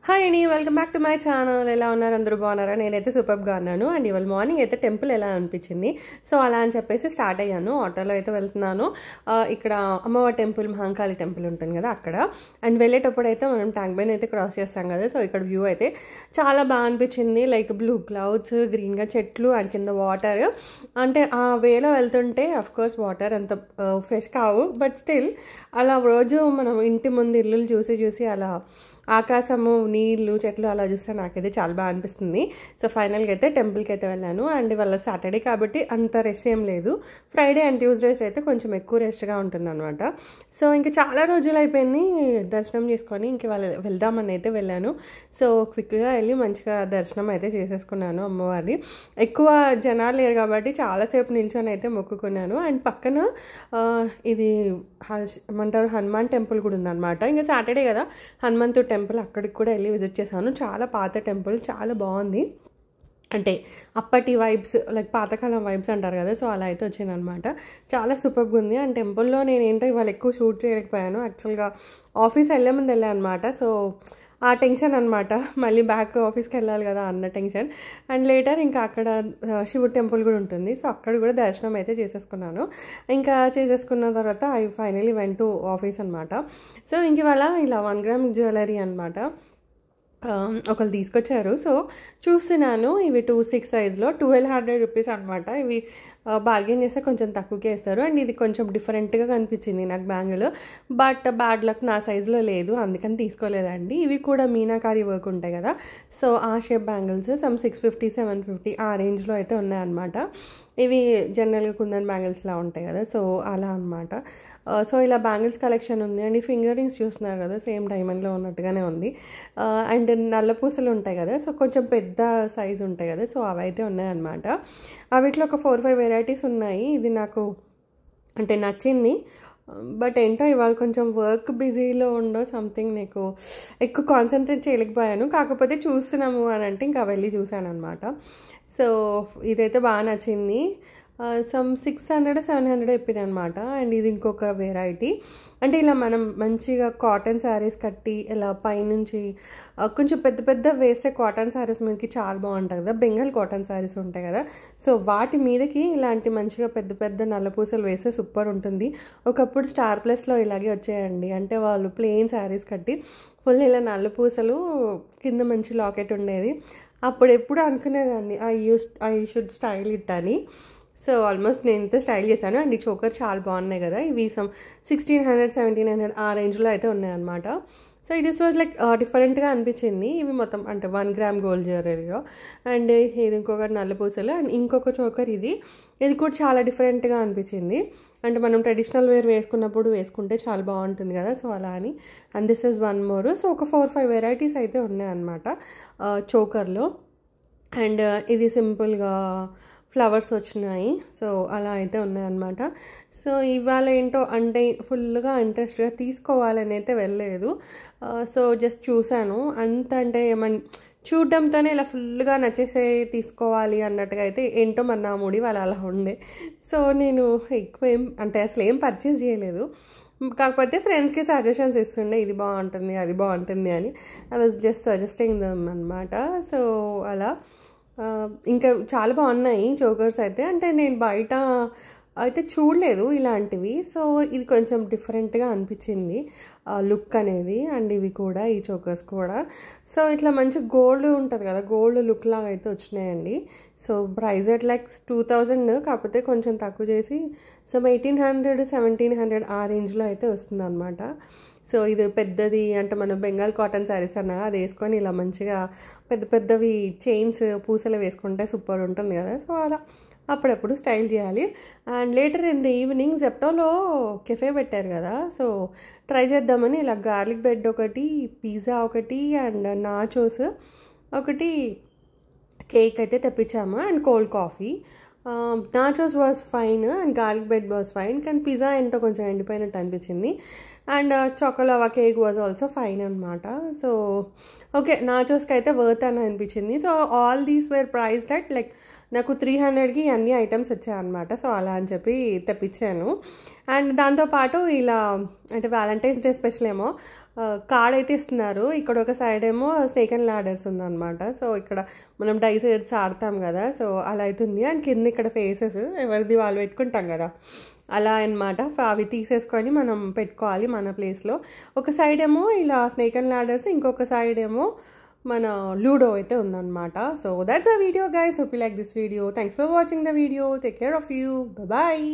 Hi అండి, welcome back to my channel. ఎలా ఉన్నారు? అందరూ బాగున్నారా? నేనైతే సూపర్గా ఉన్నాను. అండ్ ఇవాళ మార్నింగ్ అయితే టెంపుల్ ఎలా అనిపించింది, సో అలా అని చెప్పేసి స్టార్ట్ అయ్యాను. ఆటోలో అయితే వెళ్తున్నాను. ఇక్కడ అమ్మవారి టెంపుల్, మహంకాళి టెంపుల్ ఉంటుంది కదా అక్కడ. అండ్ వెళ్ళేటప్పుడు అయితే మనం ట్యాంక్ బండ్ అయితే క్రాస్ చేస్తాం కదా, సో ఇక్కడ వ్యూ అయితే చాలా బాగా అనిపించింది. లైక్ బ్లూ క్లౌడ్స్, గ్రీన్గా చెట్లు అండ్ కింద వాటర్. అంటే ఆ వేలో వెళ్తుంటే అఫ్కోర్స్ వాటర్ అంత ఫ్రెష్ కావు, బట్ స్టిల్ అలా రోజు మనం ఇంటి ముందు ఇల్లులు చూసి చూసి అలా ఆకాశము, నీళ్ళు, చెట్లు అలా చూస్తే నాకైతే చాలా బాగా అనిపిస్తుంది. సో ఫైనల్గా అయితే టెంపుల్కి అయితే వెళ్ళాను. అండ్ ఇవాళ సాటర్డే కాబట్టి అంత రష్ ఏం లేదు. ఫ్రైడే అండ్ ట్యూస్డేస్ అయితే కొంచెం ఎక్కువ రష్గా ఉంటుంది అనమాట. సో ఇంకా చాలా రోజులు అయిపోయింది దర్శనం చేసుకొని ఇంక వెళ్దామని అయితే వెళ్ళాను. సో క్విక్గా వెళ్ళి మంచిగా దర్శనం అయితే చేసేసుకున్నాను అమ్మవారిని. ఎక్కువ జనాలు లేరు కాబట్టి చాలాసేపు నిల్చొని అయితే మొక్కుకున్నాను. అండ్ పక్కన ఇది ఏమంటారు హనుమాన్ టెంపుల్ కూడా ఉందన్నమాట. ఇంకా సాటర్డే కదా, హనుమంతుడు టెంపుల్, అక్కడికి కూడా వెళ్ళి విజిట్ చేశాను. చాలా పాత టెంపుల్, చాలా బాగుంది. అంటే అప్పటి వైబ్స్, లైక్ పాతకాలం వైబ్స్ అంటారు కదా, సో అలా అయితే వచ్చిందనమాట. చాలా సూపర్గా ఉంది. అండ్ టెంపుల్లో నేను ఏంటో ఇవాళ ఎక్కువ షూట్ చేయలేకపోయాను. యాక్చువల్గా ఆఫీస్ వెళ్ళే ముందు వెళ్ళాను అనమాట. సో ఆ టెన్షన్ అనమాట, మళ్ళీ బ్యాక్ ఆఫీస్కి వెళ్ళాలి కదా అన్న టెన్షన్. అండ్ లేటర్ ఇంకా అక్కడ శివుడు టెంపుల్ కూడా ఉంటుంది, సో అక్కడ కూడా దర్శనం అయితే చేసేసుకున్నాను. ఇంకా చేసేసుకున్న తర్వాత I finally went to office అనమాట. సో ఇంక ఇవాళ ఇలా 1 గ్రామ్ జ్యువెలరీ అనమాట ఒకళ్ళు తీసుకొచ్చారు. సో చూస్తున్నాను, ఇవి 2/6 సైజ్లో 1200 రూపీస్ అనమాట. ఇవి బార్గెన్ చేస్తే కొంచెం తక్కువకే ఇస్తారు. అండ్ ఇది కొంచెం డిఫరెంట్గా కనిపించింది నాకు బ్యాంగిల్, బట్ బ్యాడ్ లక్ నా సైజులో లేదు, అందుకని తీసుకోలేదండి. ఇవి కూడా మీనాకారి వర్క్ ఉంటాయి కదా, సో ఆ షేప్ బ్యాంగిల్స్ సమ్ 650, 750 ఆ రేంజ్లో అయితే ఉన్నాయన్నమాట. ఇవి జనరల్గా కుందన్ బ్యాంగిల్స్లా ఉంటాయి కదా, సో అలా అనమాట. సో ఇలా బ్యాంగిల్స్ కలెక్షన్ ఉంది. అండ్ ఈ ఫింగర్ రింగ్స్ చూస్తున్నారు కదా, సేమ్ డైమండ్లో ఉన్నట్టుగానే ఉంది. అండ్ నల్ల పూసలు ఉంటాయి కదా, సో కొంచెం పెద్ద సైజు ఉంటాయి కదా, సో అవి అయితే ఉన్నాయన్నమాట. వీటిలో ఒక 4-5 వెరైటీస్ ఉన్నాయి. ఇది నాకు అంటే నచ్చింది, బట్ ఏంటో ఇవాళ కొంచెం వర్క్ బిజీలో ఉండో సంథింగ్ నీకు ఎక్కువ కాన్సన్ట్రేట్ చేయలేకపోయాను. కాకపోతే చూస్తున్నాము అని అంటే ఇంకా వెళ్ళి చూశాను అనమాట. సో ఇదైతే బాగా నచ్చింది. సమ్ 600-700 చెప్పిన అనమాట. అండ్ ఇది ఇంకొక వెరైటీ. అంటే ఇలా మనం మంచిగా కాటన్ శారీస్ కట్టి ఇలా పైనుంచి కొంచెం పెద్ద పెద్ద వేస్తే కాటన్ శారీస్ మీదకి చాలా బాగుంటుంది కదా, బెంగాల్ కాటన్ శారీస్ ఉంటాయి కదా, సో వాటి మీదకి ఇలాంటి మంచిగా పెద్ద పెద్ద నల్లపూసలు వేస్తే సూపర్ ఉంటుంది. ఒకప్పుడు స్టార్ ప్లస్లో ఇలాగే వచ్చాయండి. అంటే వాళ్ళు ప్లెయిన్ శారీస్ కట్టి ఫుల్ ఇలా నల్లపూసలు కింద మంచి లాకెట్ ఉండేది. అప్పుడు ఎప్పుడు అనుకునేదాన్ని ఐ షుడ్ స్టైల్ ఇట్ అని. సో ఆల్మోస్ట్ నేనైతే స్టైల్ చేశాను. అండ్ ఈ చోకర్ చాలా బాగున్నాయి కదా, ఇవి సమ్ 1600-1700 ఆ రేంజ్లో అయితే ఉన్నాయన్నమాట. So it is was like డిఫరెంట్గా అనిపించింది. ఇవి మొత్తం అంటే 1 గ్రామ్ గోల్డ్ జ్యువెలరీలో. అండ్ ఇది ఇంకొకటి నల్లపూసలు. అండ్ ఇంకొక చోకర్ ఇది కూడా చాలా డిఫరెంట్గా అనిపించింది. అంటే మనం ట్రెడిషనల్ వేర్ వేసుకున్నప్పుడు వేసుకుంటే చాలా బాగుంటుంది కదా, సో అలా అని. And this is 1 more. So ఒక 4-5 వెరైటీస్ అయితే ఉన్నాయన్నమాట చోకర్లో. అండ్ ఇది సింపుల్గా ఫ్లవర్స్ వచ్చినాయి, సో అలా అయితే ఉన్నాయన్నమాట. సో ఇవాళ ఏంటో అంటే ఫుల్గా ఇంట్రెస్ట్గా తీసుకోవాలని అయితే వెళ్ళలేదు. సో జస్ట్ చూశాను అంత, అంటే చూడడంతోనే ఇలా ఫుల్గా నచ్చేసే తీసుకోవాలి అన్నట్టుగా అయితే ఏంటో మరి నా మూడి వాళ్ళు అలా ఉండే. సో నేను ఎక్కువ అంటే అసలు ఏం పర్చేస్ చేయలేదు. కాకపోతే ఫ్రెండ్స్కి సజెషన్స్ ఇస్తుండే, ఇది బాగుంటుంది అది బాగుంటుంది అని. I was just suggesting them అనమాట. సో అలా ఇంకా చాలా బాగున్నాయి చోకర్స్ అయితే. అంటే నేను బయట అయితే చూడలేదు ఇలాంటివి, సో ఇది కొంచెం డిఫరెంట్గా అనిపించింది లుక్ అనేది. అండ్ ఇవి కూడా, ఈ చోకర్స్ కూడా సో ఇట్లా మంచి గోల్డ్ ఉంటుంది కదా, గోల్డ్ లుక్ లాగా అయితే వచ్చినాయండి. సో ప్రైస్ ఎట్ లైక్ 2000, కాకపోతే కొంచెం తక్కువ చేసి సమ్ 1800-1700 ఆ రేంజ్లో అయితే వస్తుంది అనమాట. సో ఇది పెద్దది, అంటే మనం బెంగాల్ కాటన్ శారీస్ అన్నా అది వేసుకొని ఇలా మంచిగా పెద్ద పెద్దవి చైన్స్ పూసలు వేసుకుంటే సూపర్ ఉంటుంది కదా, సో అలా అప్పుడప్పుడు స్టైల్ చేయాలి. And later in the evening జెప్టోలో కెఫే పెట్టారు కదా, సో ట్రై చేద్దామని ఇలా గార్లిక్ బ్రెడ్ ఒకటి, పిజ్జా ఒకటి, అండ్ నాచోస్ ఒకటి, కేక్ అయితే తెప్పించాము. And cold coffee. Nachos was fine and garlic bread was fine, కానీ పిజ్జా ఏంటో కొంచెం ఎండిపోయినట్టు అనిపించింది. And choco lava cake was also fine అనమాట. సో ఓకే, నాచోస్కి అయితే వర్త్ అని అనిపించింది. So all these were priced at like నాకు 300కి అన్ని ఐటమ్స్ వచ్చాయన్నమాట. సో అలా అని చెప్పి తెప్పించాను. అండ్ దాంతోపాటు ఇలా అంటే వ్యాలంటైన్స్ డే స్పెషల్ ఏమో కార్డ్ అయితే ఇస్తున్నారు. ఇక్కడ ఒక సైడ్ ఏమో స్నేక్ అండ్ లాడర్స్ ఉందన్నమాట. సో ఇక్కడ మనం డైస్ ఆడతాం కదా, సో అలా అవుతుంది. అండ్ కింద ఇక్కడ ఫేసెస్ ఎవరిది వాళ్ళు పెట్టుకుంటాం కదా, అలా అన్నమాట. అవి తీసేసుకొని మనం పెట్టుకోవాలి మన ప్లేస్లో. ఒక సైడ్ ఏమో ఇలా స్నేక్ అండ్ లాడర్స్, ఇంకొక సైడ్ ఏమో మన లూడో అయితే ఉందన్నమాట. So that's a video guys. Hope you like this video. Thanks for watching the video. Take care of you. Bye.